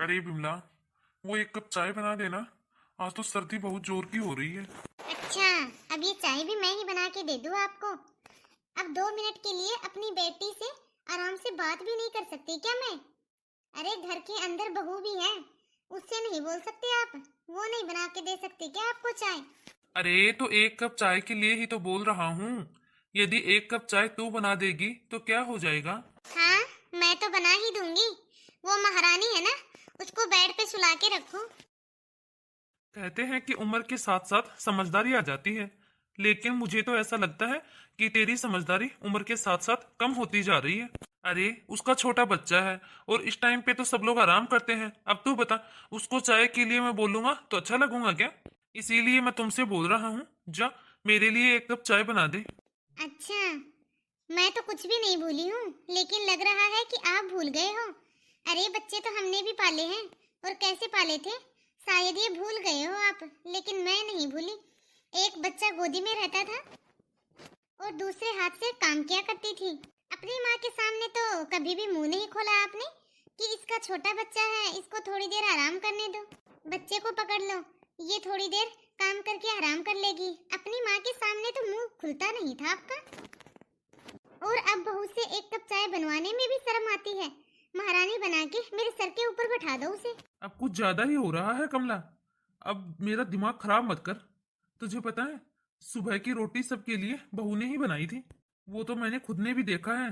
अरे बिमला, वो एक कप चाय बना देना। आज तो सर्दी बहुत जोर की हो रही है। अच्छा, अब ये चाय भी मैं ही बना के दे दूँ आपको? अब 2 मिनट के लिए अपनी बेटी से आराम से बात भी नहीं कर सकती क्या मैं? अरे घर के अंदर बहू भी है, उससे नहीं बोल सकते आप? वो नहीं बना के दे सकती क्या आपको चाय? अरे तो एक कप चाय के लिए ही तो बोल रहा हूँ। यदि एक कप चाय तू बना देगी तो क्या हो जाएगा। हाँ, मैं तो बना ही दूंगी। वो महारानी है ना, उसको बेड पे सुला के रखो। कहते हैं कि उम्र के साथ साथ समझदारी आ जाती है, लेकिन मुझे तो ऐसा लगता है कि तेरी समझदारी उम्र के साथ साथ कम होती जा रही है। अरे उसका छोटा बच्चा है और इस टाइम पे तो सब लोग आराम करते हैं। अब तू बता, उसको चाय के लिए मैं बोलूंगा तो अच्छा लगूंगा क्या? इसीलिए मैं तुमसे बोल रहा हूँ, जा मेरे लिए एक कप चाय बना दे। अच्छा, मैं तो कुछ भी नहीं भूली हूँ, लेकिन लग रहा है कि आप भूल गए हो। अरे बच्चे तो हमने भी पाले हैं, और कैसे पाले थे शायद ये भूल गए हो आप, लेकिन मैं नहीं भूली। एक बच्चा गोदी में रहता था और दूसरे हाथ से काम किया करती थी। अपनी माँ के सामने तो कभी भी मुंह नहीं खोला आपने कि इसका छोटा बच्चा है, इसको थोड़ी देर आराम करने दो। बच्चे को पकड़ लो, ये थोड़ी देर काम करके आराम कर लेगी। अपनी माँ के सामने तो मुंह खुलता नहीं था आपका। और अब बहू से एक कप चाय बनवाने में भी शर्म आती है। महारानी बना के मेरे सर के ऊपर बैठा दो उसे। अब कुछ ज्यादा ही हो रहा है कमला। अब मेरा दिमाग खराब मत कर। तुझे पता है, सुबह की रोटी सबके लिए बहू ने ही बनाई थी। वो तो मैंने खुद ने भी देखा है,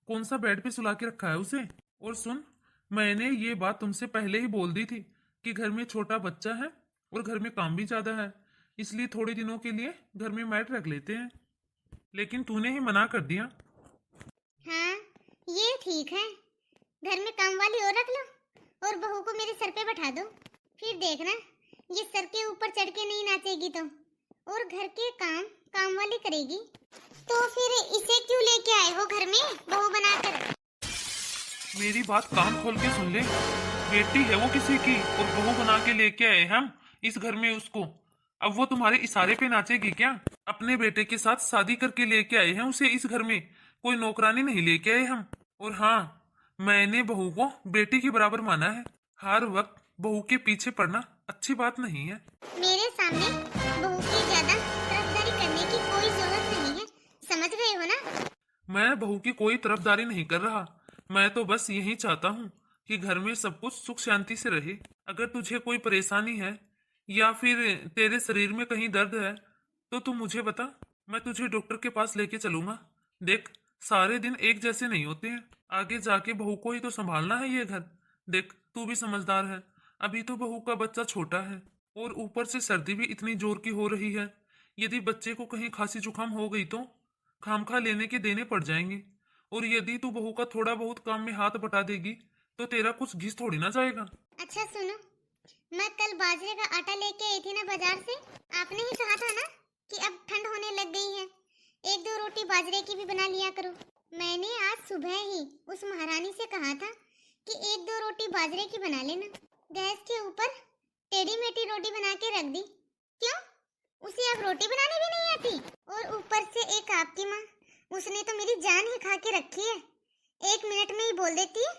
कौन सा बेड पे सुला के रखा है उसे। और सुन, मैंने ये बात तुमसे पहले ही बोल दी थी कि घर में छोटा बच्चा है और घर में काम भी ज्यादा है, इसलिए थोड़े दिनों के लिए घर में मैट रख लेते हैं, लेकिन तूने ही मना कर दिया। हाँ, ये ठीक है। घर में काम वाली और रख लो और बहू को मेरे सर पे बैठा दो। फिर देखना, ये सर के ऊपर चढ़ के नहीं नाचेगी तो, और घर के काम काम वाली करेगी। तो फिर इसे क्यों लेके आए हो घर में बहू बनाकर? मेरी बात कान खोल के सुन ले। बेटी है वो किसी की और बहू बना के लेके आए हम इस घर में उसको। अब वो तुम्हारे इशारे पे नाचेगी क्या? अपने बेटे के साथ शादी करके लेके आए हैं उसे इस घर में, कोई नौकरानी नहीं लेके आए हम। और हाँ, मैंने बहू को बेटी के बराबर माना है। हर वक्त बहू के पीछे पड़ना अच्छी बात नहीं है। मेरे सामने बहू की ज्यादा तरफदारी करने की कोई जरूरत नहीं है, समझ गए हो ना? मैं बहू की कोई तरफदारी नहीं कर रहा। मैं तो बस यही चाहता हूँ कि घर में सब कुछ सुख शांति से रहे। अगर तुझे कोई परेशानी है या फिर तेरे शरीर में कहीं दर्द है तो तू मुझे बता, मैं तुझे डॉक्टर के पास लेके चलूंगा। देख, सारे दिन एक जैसे नहीं होते हैं। आगे जाके बहू को ही तो संभालना है ये घर। देख, तू भी समझदार है। अभी तो बहू का बच्चा छोटा है और ऊपर से सर्दी भी इतनी जोर की हो रही है। यदि बच्चे को कहीं खांसी जुकाम हो गई तो खामखा लेने के देने पड़ जाएंगे। और यदि तू बहू का थोड़ा बहुत काम में हाथ बटा देगी तो तेरा कुछ घिस थोड़ी ना जाएगा। अच्छा सुनो, मैं कल बाजरे का आटा लेके आई थी ना बाजार से। आपने ही कहा था ना कि अब ठंड होने लग गई है, एक दो रोटी बाजरे की भी बना लिया करो। मैंने आज सुबह ही उस महारानी से कहा था कि एक दो रोटी बाजरे की बना लेना। गैस के ऊपर टेढ़ी मेढ़ी रोटी बना के रख दी। क्यों? उसे अब रोटी बनानी भी नहीं आती? और ऊपर से एक आपकी माँ, उसने तो मेरी जान ही खा के रखी है। 1 मिनट में ही बोल देती है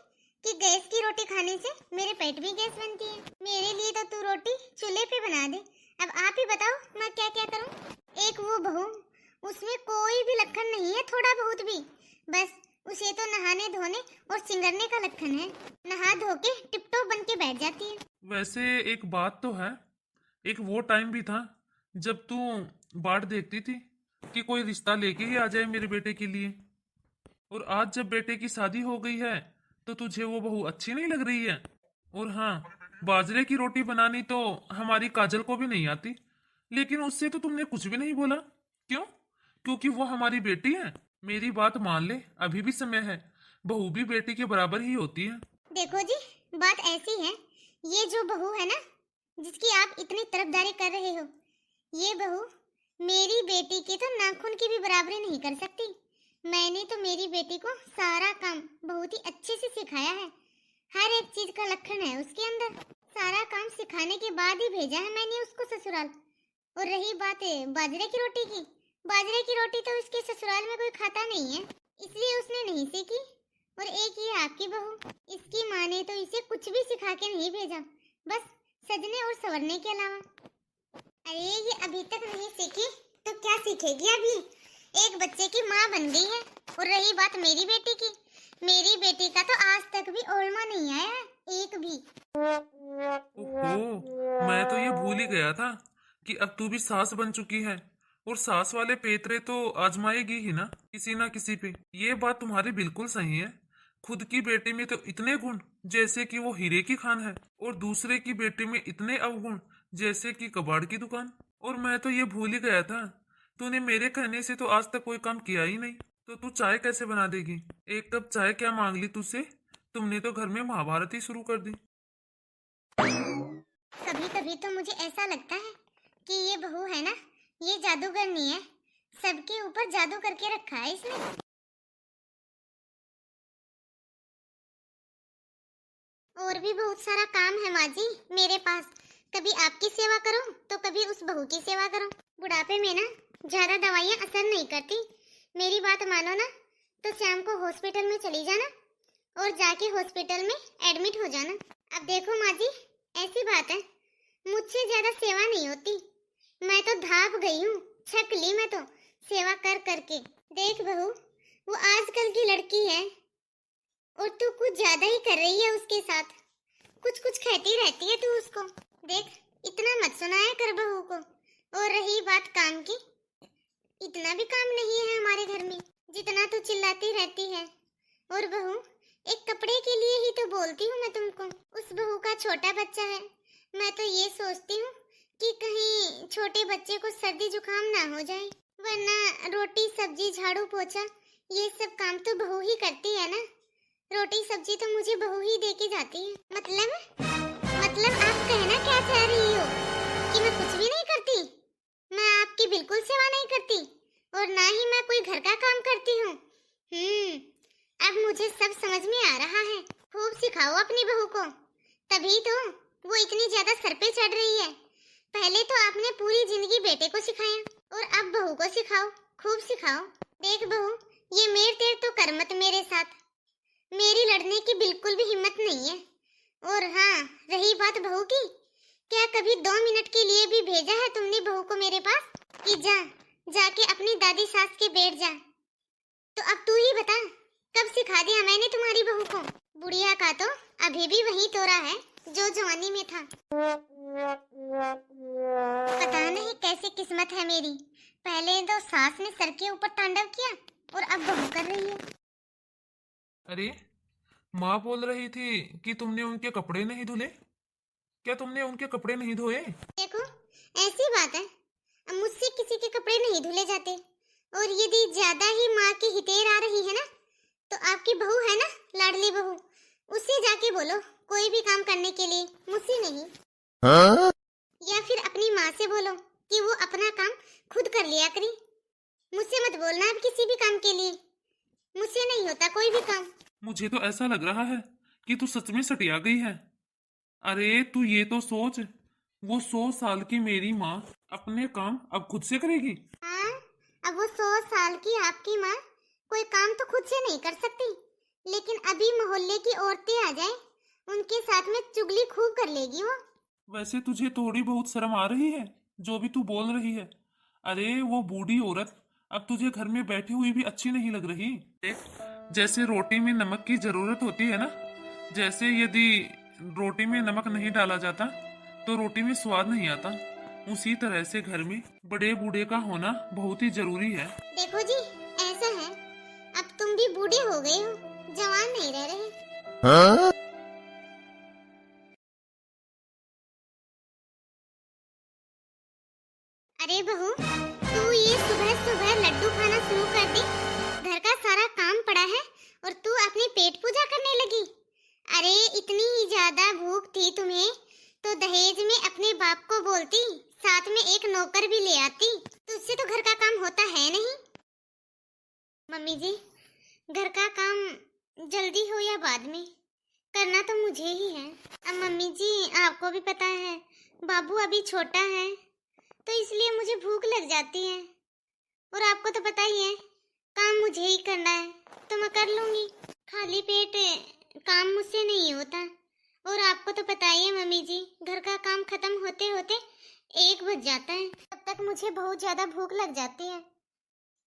कि गैस की रोटी खाने से मेरे पेट भी गैस बनती है। मेरे लिए तो तू रोटी चूल्हे पे बना दे। अब आप ही बताओ मैं क्या क्या करूं? एक वो बहू, उसमें कोई भी लक्षण नहीं है थोड़ा बहुत भी। बस उसे तो नहाने धोने और सिंगरने का लक्षण है। नहा धो के टिपटॉप बन के बैठ जाती है। वैसे एक बात तो है, एक वो टाइम भी था जब तू बाट देखती थी कि कोई रिश्ता लेके ही आ जाए मेरे बेटे के लिए। और आज जब बेटे की शादी हो गई है तो तुझे वो बहू अच्छी नहीं लग रही है। और हाँ, बाजरे की रोटी बनानी तो हमारी काजल को भी नहीं आती, लेकिन उससे तो तुमने कुछ भी नहीं बोला। क्यों? क्योंकि वो हमारी बेटी है। मेरी बात मान ले, अभी भी समय है। बहू भी बेटी के बराबर ही होती है। देखो जी, बात ऐसी है, ये जो बहू है ना जिसकी आप इतनी तरफदारी कर रहे हो, ये बहू मेरी बेटी की तो नाखून की भी बराबरी नहीं कर सकती। मैंने तो मेरी बेटी को सारा काम बहुत ही अच्छे से सिखाया है। हर एक चीज का लक्षण है उसके अंदर। सारा काम सिखाने के बाद ही भेजा है मैंने उसको ससुराल। और रही बात है बाजरे की रोटी की, बाजरे की रोटी तो उसके ससुराल में कोई खाता नहीं है, इसलिए उसने नहीं सीखी। और एक ये आपकी बहू, इसकी माँ माँ ने तो इसे कुछ भी सिखा के नहीं भेजा, बस सजने और संवरने के अलावा। अरे ये अभी तक नहीं सीखी तो क्या सीखेगी अभी? एक बच्चे की माँ बन गई है। और रही बात मेरी बेटी की, मेरी बेटी का तो आज तक भी ओल्मा नहीं आया है, एक भी। ओहो, मैं तो ये भूल ही गया था कि अब तू भी सास बन चुकी है, और सास वाले पेतरे तो आजमाएगी ही ना किसी ना किसी पे। ये बात तुम्हारी बिल्कुल सही है। खुद की बेटी में तो इतने गुण जैसे कि वो हीरे की खान है, और दूसरे की बेटी में इतने अवगुण जैसे कि कबाड़ की दुकान। और मैं तो ये भूल ही गया था, तूने मेरे कहने से तो आज तक कोई काम किया ही नहीं। तो तू चाय कैसे बना देगी? एक कप चाय क्या मांग ली तुझसे? तुमने तो घर में महाभारत ही शुरू कर दी। कभी कभी तो मुझे ऐसा लगता है कि ये बहू है ना, ये जादूगर नहीं है, सबके ऊपर जादू करके रखा है इसने। और भी बहुत सारा काम है माँ जी मेरे पास। कभी आपकी सेवा करो तो कभी उस बहू की सेवा करो। बुढ़ापे में ना ज्यादा दवाइयाँ असर नहीं करती। मेरी बात मानो ना तो शाम को हॉस्पिटल में चली जाना और जाके हॉस्पिटल में एडमिट हो जाना। अब देखो माँ जी, ऐसी बात है, मुझसे ज्यादा सेवा नहीं होती। मैं तो धाप गई हूँ, छक ली मैं तो सेवा कर करके। देख बहू, वो आजकल की लड़की है और तू कुछ ज्यादा ही कर रही है उसके साथ। कुछ कुछ कहती रहती है तू उसको। देख, इतना मत सुनाया कर बहू को। और रही बात काम की, इतना भी काम नहीं है हमारे घर में जितना तू चिल्लाती रहती है। और बहू, एक कपड़े के लिए ही तो बोलती हूँ मैं तुमको। उस बहू का छोटा बच्चा है, मैं तो ये सोचती हूँ कि कहीं छोटे बच्चे को सर्दी जुकाम ना हो जाए, वरना रोटी सब्जी झाड़ू पोछा ये सब काम तो बहू ही करती है ना। रोटी सब्जी तो मुझे बहू ही दे के जाती है। मतलब आप कहना क्या चाह रही हो कि मैं कुछ भी नहीं करती? मैं आपकी बिल्कुल सेवा नहीं करती और ना ही मैं कोई घर का काम करती हूँ। अब मुझे सब समझ में आ रहा है। खूब सिखाओ अपनी बहू को, तभी तो वो इतनी ज्यादा सर पे चढ़ रही है। पहले तो आपने पूरी जिंदगी बेटे को सिखाया और अब बहू को सिखाओ, खूब सिखाओ। देख बहू, ये मेर तेर तो कर मत मेरे साथ। मेरी लड़ने की बिल्कुल भी हिम्मत नहीं है। और हाँ, रही बात बहू की, क्या कभी 2 मिनट के लिए भी भेजा है तुमने बहू को मेरे पास कि जाके अपनी दादी सास के बैठ जा? तो अब तू ही बता, कब सिखा दिया मैंने तुम्हारी बहू को? बुढ़िया का तो अभी भी वही तोरा है जो जवानी में था। पता नहीं कैसी किस्मत है मेरी, पहले तो सास ने सर के ऊपर तांडव किया और अब बहू कर रही है। अरे, माँ बोल रही थी कि तुमने उनके कपड़े नहीं धुले। क्या तुमने उनके कपड़े नहीं धोए? देखो, ऐसी बात है, अब मुझसे किसी के कपड़े नहीं धुले जाते। और यदि ज्यादा ही माँ की हितेर आ रही है ना, तो आपकी बहू है ना, लाडली बहू, उससे जाके बोलो कोई भी काम करने के लिए, मुझसे नहीं। या फिर अपनी माँ से बोलो कि वो अपना काम खुद कर लिया करी। मुझसे मत बोलना अब किसी भी काम के लिए, मुझसे नहीं होता कोई भी काम। मुझे तो ऐसा लग रहा है कि तू सच में सटिया गई है। अरे तू ये तो सोच, वो 100 साल की मेरी माँ अपने काम अब खुद से करेगी। हाँ, अब वो 100 साल की आपकी माँ कोई काम तो खुद से नहीं कर सकती, लेकिन अभी मोहल्ले की औरतें आ जाए, उनके साथ में चुगली खूब कर लेगी वो। वैसे तुझे थोड़ी बहुत शर्म आ रही है जो भी तू बोल रही है? अरे वो बूढ़ी औरत अब तुझे घर में बैठी हुई भी अच्छी नहीं लग रही। देख, जैसे रोटी में नमक की जरूरत होती है ना, जैसे यदि रोटी में नमक नहीं डाला जाता तो रोटी में स्वाद नहीं आता, उसी तरह से घर में बड़े बूढ़े का होना बहुत ही जरूरी है। देखो जी, ऐसा है, अब तुम भी बूढ़े हो गए हो, जवान नहीं रह रहे। अरे बहू, तू ये सुबह सुबह लड्डू खाना शुरू कर दी। घर का सारा काम पड़ा है और तू अपनी पेट पूजा करने लगी। अरे इतनी ही ज्यादा भूख थी तुम्हें तो दहेज में अपने बाप को बोलती, साथ में एक नौकर भी ले आती। तुझसे तो घर का काम होता है नहीं। मम्मी जी, घर का काम जल्दी हो या बाद में, करना तो मुझे ही है। अब मम्मी जी, आपको भी पता है बाबू अभी छोटा है, तो इसलिए मुझे भूख लग जाती है। और आपको तो पता ही है काम मुझे ही करना है, तो मैं कर लूंगी। खाली पेट काम मुझसे नहीं होता, और आपको तो पता ही है मम्मी जी, घर का काम खत्म होते होते 1 बज जाता है। तब तक मुझे बहुत ज्यादा भूख लग जाती है।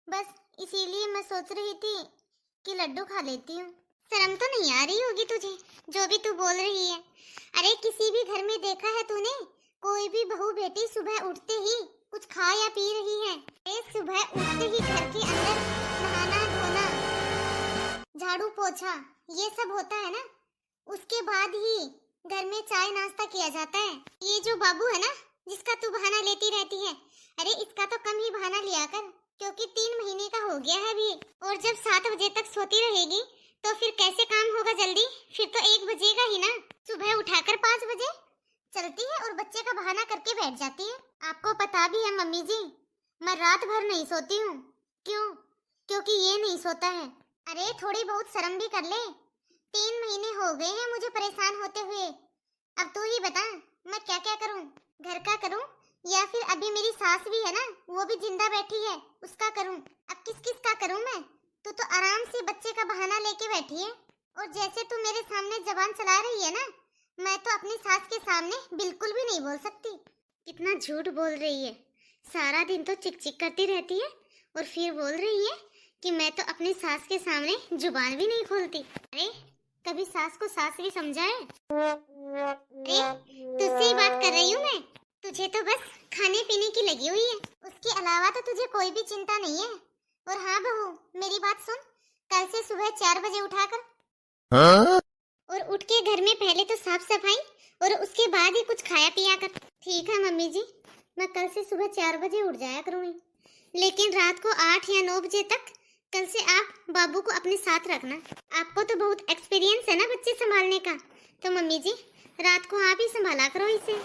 बस इसीलिए मैं सोच रही थी कि लड्डू खा लेती हूँ। शर्म तो नहीं आ रही होगी तुझे, जो भी तू बोल रही है। अरे किसी भी घर में देखा है तूने, कोई भी बहू बेटी सुबह उठते ही कुछ खा या पी रही है? सुबह उठते ही घर के अंदर नहाना धोना, झाड़ू पोछा, ये सब होता है ना। उसके बाद ही घर में चाय नाश्ता किया जाता है। ये जो बाबू है ना, जिसका तू बहाना लेती रहती है, अरे इसका तो कम ही बहाना लिया कर, क्योंकि 3 महीने का हो गया है अभी। और जब 7 बजे तक सोती रहेगी तो फिर कैसे काम होगा जल्दी? फिर तो 1 बजेगा ही ना। सुबह उठाकर 5 बजे चलती है और बच्चे का बहाना करके बैठ जाती है। आपको पता भी है मम्मी जी, मैं रात भर नहीं सोती हूँ। क्यों? क्योंकि ये नहीं सोता है। अरे थोड़ी बहुत शर्म भी कर ले। 3 महीने हो गए हैं मुझे परेशान होते हुए। अब तू ही बता, मैं क्या क्या करूं? घर का करूं या फिर अभी मेरी सास भी है ना, वो भी जिंदा बैठी है, उसका करूं? अब किस किस का करूं मैं? तू तो आराम से बच्चे का बहाना लेके बैठी है, और जैसे तू मेरे सामने जबान चला रही है ना, मैं तो अपनी सास के सामने बिल्कुल भी नहीं बोल सकती। कितना झूठ बोल रही है। सारा दिन तो चिक चिक करती रहती है और फिर बोल रही है कि मैं तो अपनी सास के सामने जुबान भी नहीं खोलती। अरे कभी सास को सास भी समझाए? अरे तुझसे ही बात कर रही हूँ मैं। तुझे तो बस खाने पीने की लगी हुई है, उसके अलावा तो तुझे कोई भी चिंता नहीं है। और हाँ बहू, मेरी बात सुन, कल से सुबह 4 बजे उठाकर और उठ के घर में पहले तो साफ सफाई और उसके बाद ही कुछ खाया पिया कर। ठीक है मम्मी जी, मैं कल से सुबह 4 बजे उठ जाया करूँगी, लेकिन रात को 8 या 9 बजे तक कल से आप बाबू को अपने साथ रखना। आपको तो बहुत एक्सपीरियंस है ना बच्चे संभालने का, तो मम्मी जी रात को आप ही संभाला करो इसे।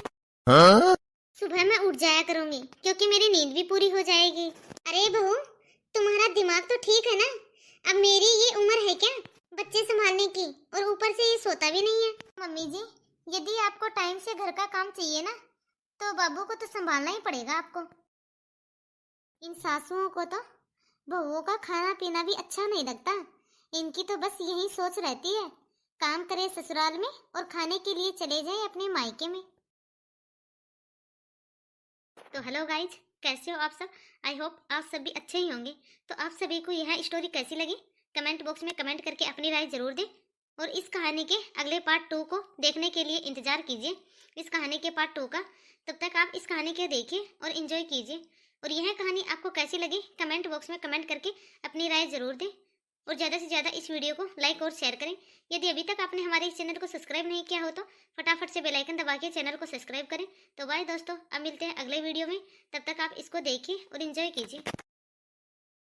सुबह मैं उठ जाया करूंगी क्योंकि मेरी नींद भी पूरी हो जाएगी। अरे बहू, तुम्हारा दिमाग तो ठीक है ना? अब मेरी ये उम्र है क्या बच्चे संभालने की, और ऊपर से ये सोता भी नहीं है। मम्मी जी यदि आपको टाइम से घर का काम चाहिए ना, तो बाबू को तो संभालना ही पड़ेगा आपको। इन सासुओं को तो बहुओं का खाना पीना भी अच्छा नहीं लगता। इनकी तो बस यही सोच रहती है, काम करे ससुराल में और खाने के लिए चले जाए अपने मायके में। तो हेलो गाइज, कैसे हो आप सब? आई होप आप सब भी अच्छे ही होंगे। तो आप सभी को यह स्टोरी कैसी लगी कमेंट बॉक्स में कमेंट करके अपनी राय जरूर दें, और इस कहानी के अगले पार्ट 2 को देखने के लिए इंतजार कीजिए, इस कहानी के पार्ट 2 का। तब तक आप इस कहानी को देखिए और एंजॉय कीजिए। और यह कहानी आपको कैसी लगी कमेंट बॉक्स में कमेंट करके अपनी राय जरूर दें, और ज़्यादा से ज़्यादा इस वीडियो को लाइक और शेयर करें। यदि अभी तक आपने हमारे इस चैनल को सब्सक्राइब नहीं किया हो तो फटाफट से बेल आइकन दबा के चैनल को सब्सक्राइब करें। तो बाय दोस्तों, अब मिलते हैं अगले वीडियो में। तब तक आप इसको देखिए और एंजॉय कीजिए।